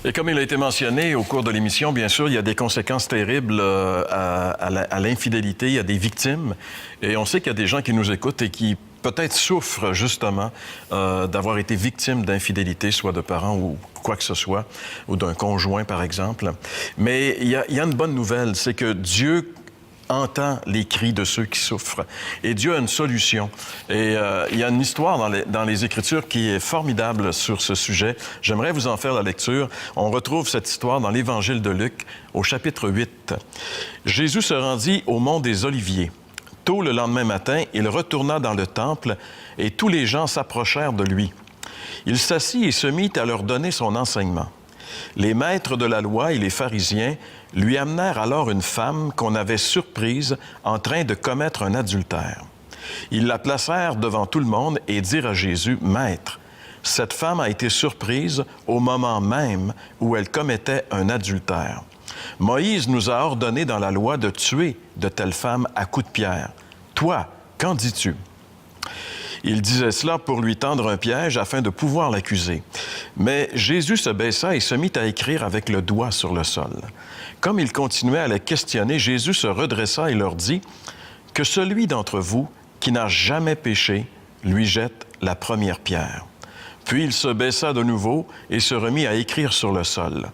Et comme il a été mentionné au cours de l'émission, bien sûr, il y a des conséquences terribles à l'infidélité. Il y a des victimes. Et on sait qu'il y a des gens qui nous écoutent et qui peut-être souffrent justement d'avoir été victimes d'infidélité, soit de parents ou quoi que ce soit, ou d'un conjoint, par exemple. Mais il y a une bonne nouvelle, c'est que Dieu entend les cris de ceux qui souffrent. Et Dieu a une solution. Et il y a une histoire dans les Écritures qui est formidable sur ce sujet. J'aimerais vous en faire la lecture. On retrouve cette histoire dans l'Évangile de Luc, au chapitre 8. Jésus se rendit au mont des Oliviers. Tôt le lendemain matin, il retourna dans le temple et tous les gens s'approchèrent de lui. Il s'assit et se mit à leur donner son enseignement. Les maîtres de la loi et les pharisiens lui amenèrent alors une femme qu'on avait surprise en train de commettre un adultère. Ils la placèrent devant tout le monde et dirent à Jésus, « Maître, cette femme a été surprise au moment même où elle commettait un adultère. Moïse nous a ordonné dans la loi de tuer de telles femmes à coups de pierre. Toi, qu'en dis-tu? » Il disait cela pour lui tendre un piège afin de pouvoir l'accuser. Mais Jésus se baissa et se mit à écrire avec le doigt sur le sol. Comme il continuait à les questionner, Jésus se redressa et leur dit « Que celui d'entre vous qui n'a jamais péché lui jette la première pierre. » Puis il se baissa de nouveau et se remit à écrire sur le sol.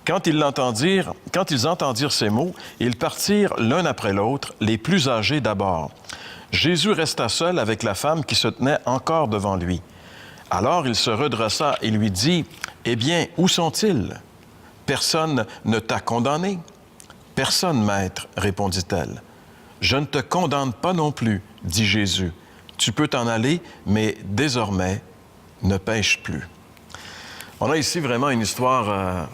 Quand ils entendirent ces mots, ils partirent l'un après l'autre, les plus âgés d'abord. Jésus resta seul avec la femme qui se tenait encore devant lui. Alors il se redressa et lui dit, « Eh bien, où sont-ils? Personne ne t'a condamné? »« Personne, maître, répondit-elle. »« Je ne te condamne pas non plus, dit Jésus. Tu peux t'en aller, mais désormais, ne pêche plus. » On a ici vraiment une histoire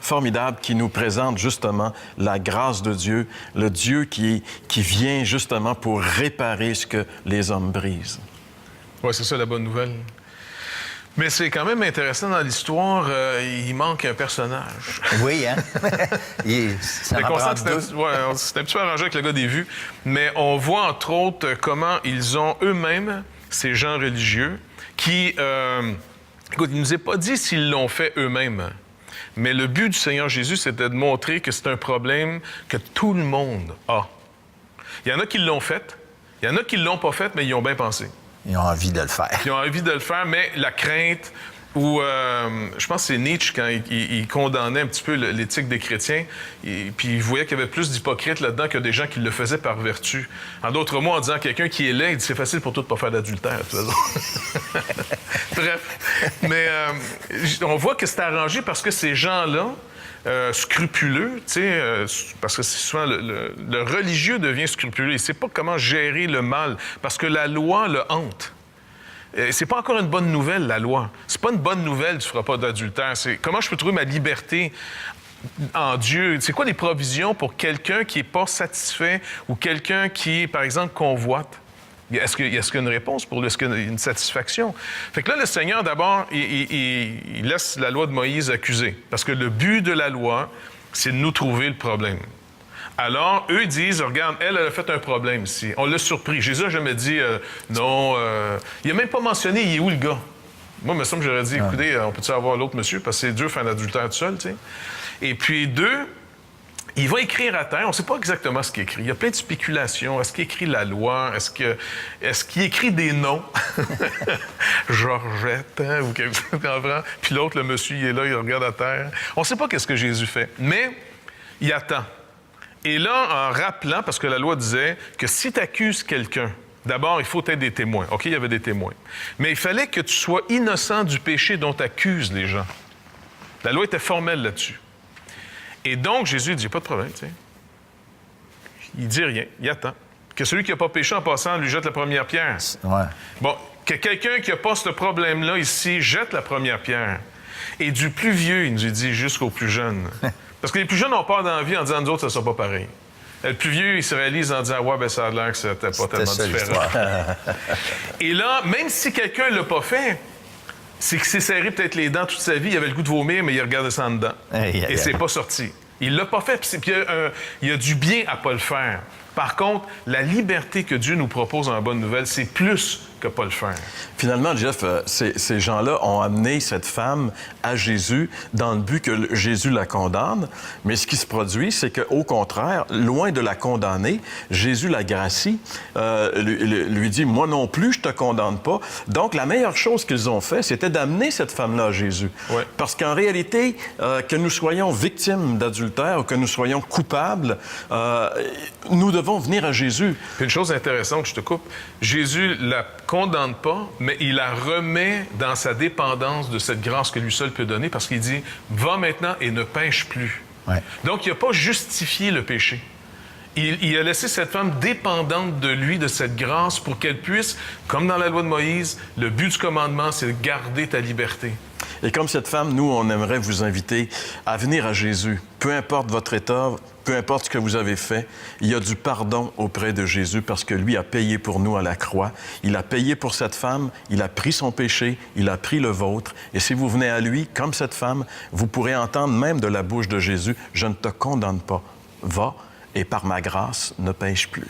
formidable qui nous présente justement la grâce de Dieu, le Dieu qui vient justement pour réparer ce que les hommes brisent. Oui, c'est ça la bonne nouvelle. Mais c'est quand même intéressant dans l'histoire, il manque un personnage. Oui, hein? C'est constant que c'est un petit peu arrangé avec le gars des vues, mais on voit entre autres comment ils ont eux-mêmes, ces gens religieux, qui... écoute, il ne nous est pas dit s'ils l'ont fait eux-mêmes. Mais le but du Seigneur Jésus, c'était de montrer que c'est un problème que tout le monde a. Il y en a qui l'ont fait, il y en a qui ne l'ont pas fait, mais ils y ont bien pensé. Ils ont envie de le faire. Ils ont envie de le faire, mais la crainte, ou je pense que c'est Nietzsche, quand il condamnait un petit peu l'éthique des chrétiens, puis il voyait qu'il y avait plus d'hypocrites là-dedans que des gens qui le faisaient par vertu. En d'autres mots, en disant quelqu'un qui est laid, il dit c'est facile pour toi de ne pas faire d'adultère, de toute façon. Bref. Mais on voit que c'est arrangé parce que ces gens-là, scrupuleux, tu sais, parce que c'est souvent le religieux devient scrupuleux. Il ne sait pas comment gérer le mal, parce que la loi le hante. C'est pas encore une bonne nouvelle, la loi. C'est pas une bonne nouvelle, tu feras pas d'adultère. C'est comment je peux trouver ma liberté en Dieu. C'est quoi les provisions pour quelqu'un qui n'est pas satisfait ou quelqu'un qui, par exemple, convoite? Est-ce qu'il y a une réponse pour lui? Est-ce qu'il y a une satisfaction? Fait que là, le Seigneur, d'abord, il laisse la loi de Moïse accuser. Parce que le but de la loi, c'est de nous trouver le problème. Alors, eux disent, regarde, elle a fait un problème ici. On l'a surpris. Jésus n'a jamais dit, non, il n'a même pas mentionné, il est où le gars? Moi, il me semble que j'aurais dit, écoutez, on peut-tu avoir l'autre monsieur? Parce que c'est dur de faire un adultère tout seul, tu sais. Et puis, deux, il va écrire à terre. On ne sait pas exactement ce qu'il écrit. Il y a plein de spéculations. Est-ce qu'il écrit la loi? Est-ce qu'il écrit des noms? Georgette, hein? Ou quelque chose, comprends? Puis l'autre, le monsieur, il est là, il regarde à terre. On ne sait pas qu'est-ce que Jésus fait. Mais il attend. Et là, en rappelant, parce que la loi disait que si tu accuses quelqu'un, d'abord, il faut être des témoins. OK, il y avait des témoins. Mais il fallait que tu sois innocent du péché dont tu accuses les gens. La loi était formelle là-dessus. Et donc, Jésus dit, pas de problème, tu sais. Il dit rien, il attend. Que celui qui n'a pas péché en passant lui jette la première pierre. Ouais. Bon, que quelqu'un qui n'a pas ce problème-là ici jette la première pierre. Et du plus vieux, il nous dit, jusqu'au plus jeune. Parce que les plus jeunes ont peur dans la vie en disant, nous autres, ça ne sera pas pareil. Le plus vieux, il se réalise en disant, ouais, ben ça a l'air que c'était pas tellement différent. Et là, même si quelqu'un ne l'a pas fait, c'est qu'il s'est serré peut-être les dents toute sa vie, il avait le goût de vomir, mais il regardait ça en dedans. Et c'est pas sorti. Il l'a pas fait, puis il y a du bien à pas le faire. Par contre, la liberté que Dieu nous propose dans la bonne nouvelle, c'est plus que pas le faire. Finalement, Jeff, ces gens-là ont amené cette femme à Jésus dans le but que Jésus la condamne. Mais ce qui se produit, c'est qu'au contraire, loin de la condamner, Jésus la gracie, lui dit « Moi non plus, je te condamne pas ». Donc, la meilleure chose qu'ils ont fait, c'était d'amener cette femme-là à Jésus. Ouais. Parce qu'en réalité, que nous soyons victimes d'adultère ou que nous soyons coupables, nous devons venir à Jésus. Puis une chose intéressante, je te coupe, Jésus la condamne pas, mais il la remet dans sa dépendance de cette grâce que lui seul peut donner parce qu'il dit « Va maintenant et ne pêche plus Ouais. ». Donc, il n'a pas justifié le péché. Il a laissé cette femme dépendante de lui, de cette grâce, pour qu'elle puisse, comme dans la loi de Moïse, le but du commandement, c'est de garder ta liberté. Et comme cette femme, nous, on aimerait vous inviter à venir à Jésus. Peu importe votre état, peu importe ce que vous avez fait, il y a du pardon auprès de Jésus parce que lui a payé pour nous à la croix. Il a payé pour cette femme, il a pris son péché, il a pris le vôtre. Et si vous venez à lui, comme cette femme, vous pourrez entendre même de la bouche de Jésus, « Je ne te condamne pas. Va et par ma grâce, ne pêche plus. »